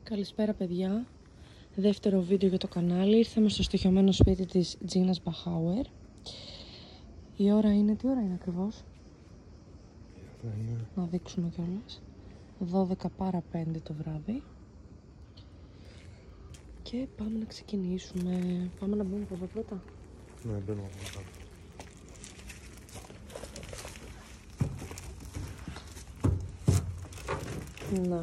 Καλησπέρα παιδιά, δεύτερο βίντεο για το κανάλι. Ήρθαμε στο στοιχειωμένο σπίτι της Τζίνας Μπαχάουερ. Η ώρα είναι, τι ώρα είναι ακριβώς? Να δείξουμε κιόλας. 12 παρά 5 το βράδυ. Και πάμε να ξεκινήσουμε. Πάμε να μπούμε από εδώ πρώτα. Ναι, μπαίνουμε από εδώ. Να.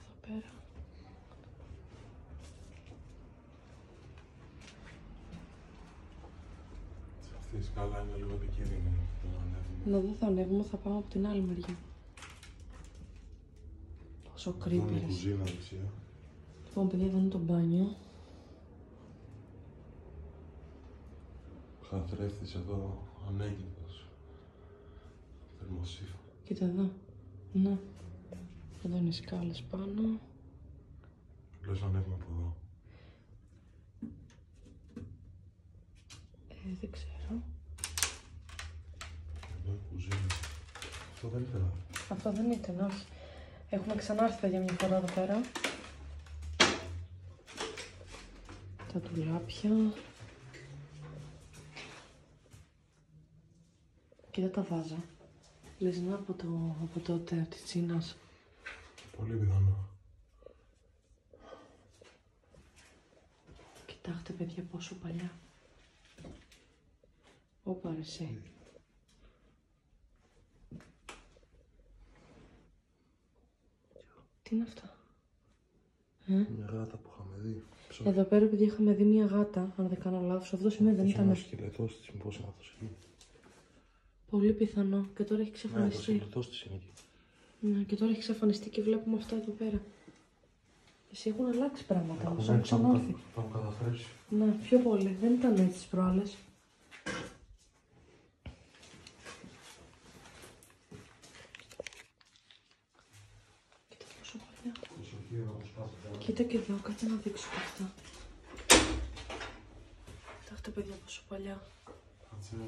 Εδώ πέρα. Αυτή η σκάλα είναι λίγο επικίνδυνη. Να δεν θα ανέβουμε, θα πάμε από την άλλη μεριά. Πόσο creepy είναι ρε. κουζίνα δεξιά. Λοιπόν παιδιά, εδώ είναι το μπάνιο. Καθρέφτης εδώ, ανέγκυντος. Θερμοσύφα. Κοίτα εδώ. Ναι. Εδώ είναι οι σκάλες πάνω. Λες να ανέβουμε από εδώ. Δεν ξέρω. Εδώ είναι κουζίνα. Αυτό δεν ήθελα. Αυτό δεν ήταν, όχι. Έχουμε ξανάρθει παιδιά μια φορά εδώ πέρα. Τα ντουλάπια. Κοίτα τα βάζα. Λες να από τότε, από της Τζίνας. Πολύ πιθανό. Κοιτάξτε παιδιά πόσο παλιά. Όπα ρε εσύ. Τι είναι αυτά? Μια γάτα που είχαμε δει. Εδώ πέρα παιδιά είχαμε δει μια γάτα, αν δεν κάνω λάθος. Αυτό το σημείο δεν ήταν. Ο σκελετός της, μήπως είναι αυτός εκεί. Πολύ πιθανό. Και τώρα έχει Ναι, ο εξαφανιστεί. σκελετός της είναι εκεί. Ναι, και τώρα έχει εξαφανιστεί και βλέπουμε αυτά εδώ πέρα. Εσύ έχουν αλλάξει πράγματα όμως, έχουν ξανάρθει. Θα μου καταστρέψει. Ναι, πιο πολύ. Δεν ήταν έτσι τις προάλλες. Κοίτα πόσο παλιά. Κοίτα και εδώ, κάτσε να δείξω και αυτά. Κοιτάξτε παιδιά πόσο παλιά. Κάτσε, ναι.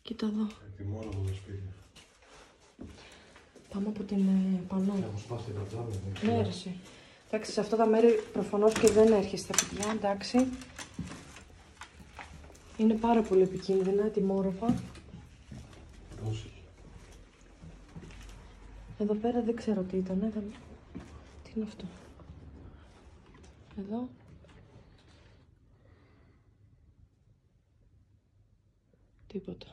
Κοίτα εδώ. Εκτιμώ όλο το σπίτι. Πάμε από την πανό. Θα μου σπάσει τα τζάμια. Ναι, ρε εσύ. Εντάξει, σε αυτά τα μέρη προφανώς και δεν έρχεστε παιδιά, εντάξει. Είναι πάρα πολύ επικίνδυνα, τιμόρροπα. Όχι. Εδώ πέρα δεν ξέρω τι ήταν. Τι είναι αυτό? Εδώ. Τίποτα.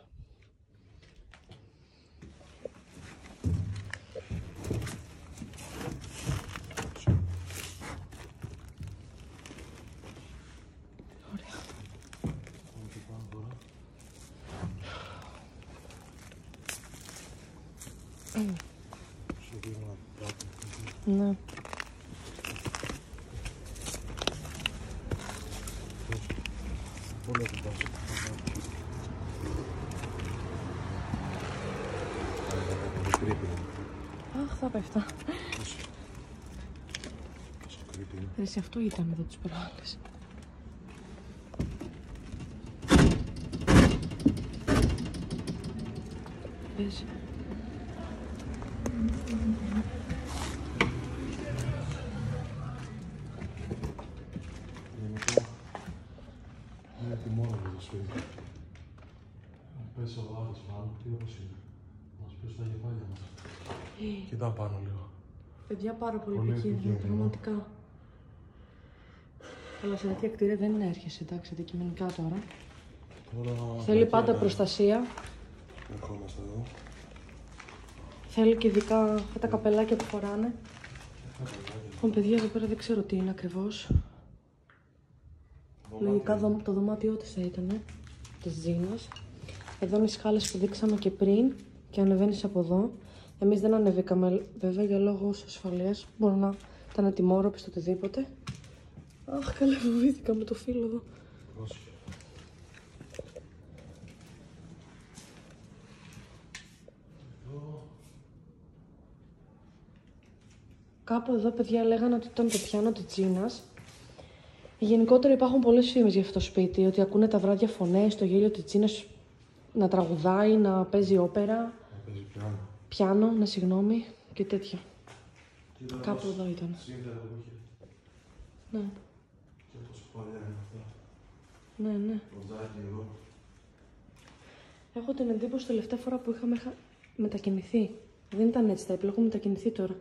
Ωραία. Σου δίνω ένα πλάτο. Ναι. Πολύ θα πας. Αχ, θα πέφτα. Πόσο creepy είναι. Ρε εσύ, αυτό ήταν εδώ τις προάλλες. Πες. Γενικά είναι τιμόρροπο το σπίτι. Πες ο άλλος μάλλον, τι όπως είναι. Μας πες τα γεφάλια μας. Κοίτα πάνω λίγο. Παιδιά, πάρα πολύ Πολύ επικίνδυνο, επικίνδυνο. πραγματικά. Αλλά σε τέτοια κτίρια δεν είναι έρχεσαι, εντάξει, αντικειμενικά τώρα. Τώρα Θέλει πάντα πλακέρα. προστασία. Ερχόμαστε εδώ. Θέλει και ειδικά τα καπελάκια που φοράνε. Λοιπόν, παιδιά, εδώ πέρα δεν ξέρω τι είναι ακριβώς. Λογικά το δωμάτιό της θα ήταν, της Τζίνας. Εδώ είναι οι σκάλες που δείξαμε και πριν και ανεβαίνεις από εδώ. Εμείς δεν ανεβήκαμε, βέβαια, για λόγους ασφαλείας. Μπορεί να ήταν ατιμόρροπη στο οτιδήποτε. Αχ, καλά, φοβήθηκα με το φύλλο εδώ. Όχι. Κάπου εδώ, παιδιά, λέγανε ότι ήταν το πιάνο της Τζίνας. Γενικότερα υπάρχουν πολλές φήμες για αυτό το σπίτι, ότι ακούνε τα βράδια φωνές, το γέλιο της Τζίνας να τραγουδάει, να παίζει όπερα. Να παίζει πιάνο. Πιάνο, ναι, συγγνώμη, και τέτοια. Κάπου εδώ ήταν. Σύνδερα που είχε. Ναι, Και πόσο παλιά είναι αυτά. ναι, ναι. Το τζάκι εδώ. Έχω την εντύπωση τελευταία φορά που είχαμε μετακινηθεί. Δεν ήταν έτσι τα έπλα, έχω μετακινηθεί τώρα.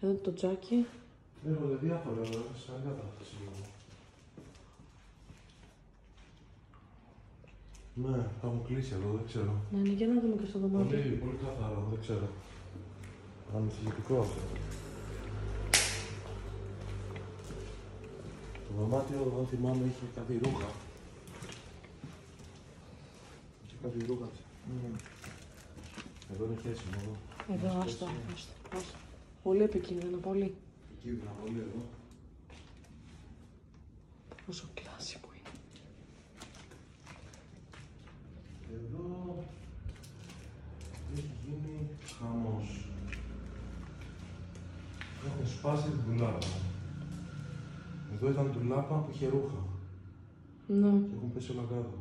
Εδώ το τζάκι. Έρχονται διάφορα εδώ, σαν κατάσταση. Ναι, θα μου κλείσει εδώ, δεν ξέρω. Ναι, ναι, για να δούμε και στο δωμάτιο. Πολύ, πολύ καθαρό, δεν ξέρω. Ανησυχητικό αυτό. Το δωμάτιο, δεν θυμάμαι, είχε κάτι ρούχα. Είχε κάτι ρούχα. Εδώ είναι χέσιμο, εδώ. Εδώ, άστα. Πολύ επικίνδυνο, πολύ. Επικίνδυνα πολύ εδώ. Πόσο κλάση που είναι. Εδώ έχει γίνει χαμός. Έχουν σπάσει την τουλάπα. Εδώ ήταν τουλάπα που είχε ρούχα. Ναι. Και έχουν πέσει όλα κάτω.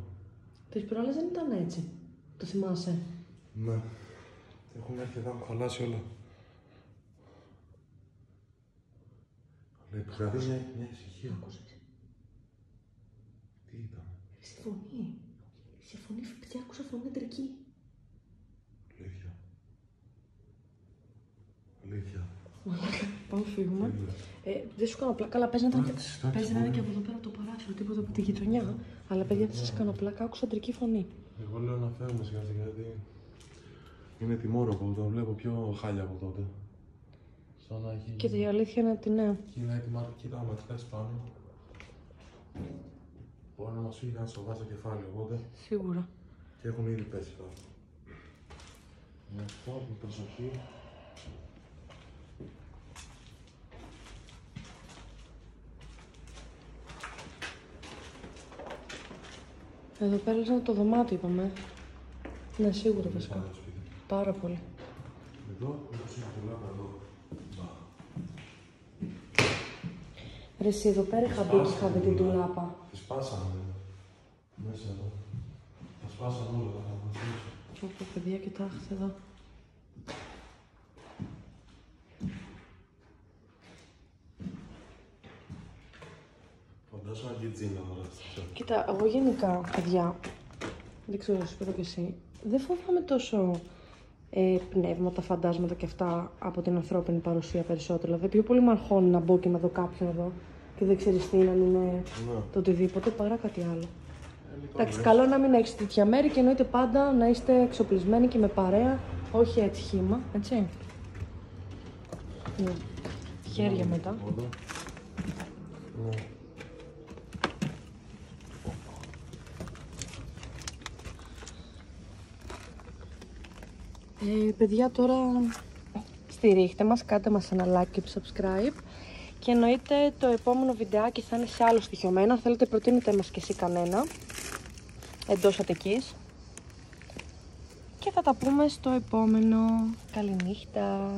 Τις προάλλες δεν ήταν έτσι. Το θυμάσαι. Ναι. Έχουν έρθει εδώ να χαλάσει όλα. Δηλαδή μια ησυχία. Άκουσες. Τι ήταν. Συμφωνεί. Συμφωνεί, παιδιά, άκουσα φωνή τρική. Αλήθεια. Αλήθεια. Πάμε φύγουμε. Δεν σου κάνω πλάκα, αλλά παίζει να είναι και από εδώ πέρα από το παράθυρο, τίποτα από τη γειτονιά. Αλλά παιδιά, δεν σας κάνω πλάκα, άκουσα τρική φωνή. Εγώ λέω να φεύγουμε σιγά σιγά, γιατί είναι τιμόρροπο, το βλέπω πιο χάλια από τότε. Σαν να έχει... Και η αλήθεια είναι ότι ναι. Κοίτα, άμα κοιτάς πάνω, μπορεί να μας φύγει ένα σοβαρό κεφάλι, οπότε Σίγουρα. και έχουν ήδη πέσει τώρα. Με αυτό, με προσοχή. Εδώ πέρα είναι το δωμάτιο, είπαμε. Ναι, σίγουρα βασικά. Πάνω στο σπίτι. Πάρα πολύ. Εδώ, όπως είναι το λάβα εδώ. Ρε εσύ, εδώ πέρα είχα μπει και είχα δει την τουλάπα. Τη σπάσαμε μέσα εδώ. Τα σπάσαμε όλα, θα βοηθήσω. Ωπω, παιδιά, κοιτάξτε εδώ. Φαντάζομαι και τζίνα τώρα. Κοίτα, εγώ γενικά, παιδιά, δεν ξέρω, σου πω και εσύ, δεν φοβάμαι τόσο πνεύματα, φαντάσματα και αυτά από την ανθρώπινη παρουσία περισσότερο. Δηλαδή, πιο πολύ με αγχώνει να μπω και να δω κάποιον εδώ και δεν ξέρεις τι, να είναι το οτιδήποτε παρά κάτι άλλο. Εντάξει, καλό να μην έχεις τέτοια μέρη και εννοείται πάντα να είστε εξοπλισμένοι και με παρέα, όχι έτσι χύμα, έτσι. Ναι. Χέρια μετά. Ναι. Παιδιά, τώρα στηρίχτε μας, κάντε μας ένα like και subscribe και εννοείται το επόμενο βιντεάκι θα είναι σε άλλο στοιχειωμένο. Αν θέλετε προτείνετε μας και εσύ κανένα εντός Αττικής και θα τα πούμε στο επόμενο. Καληνύχτα.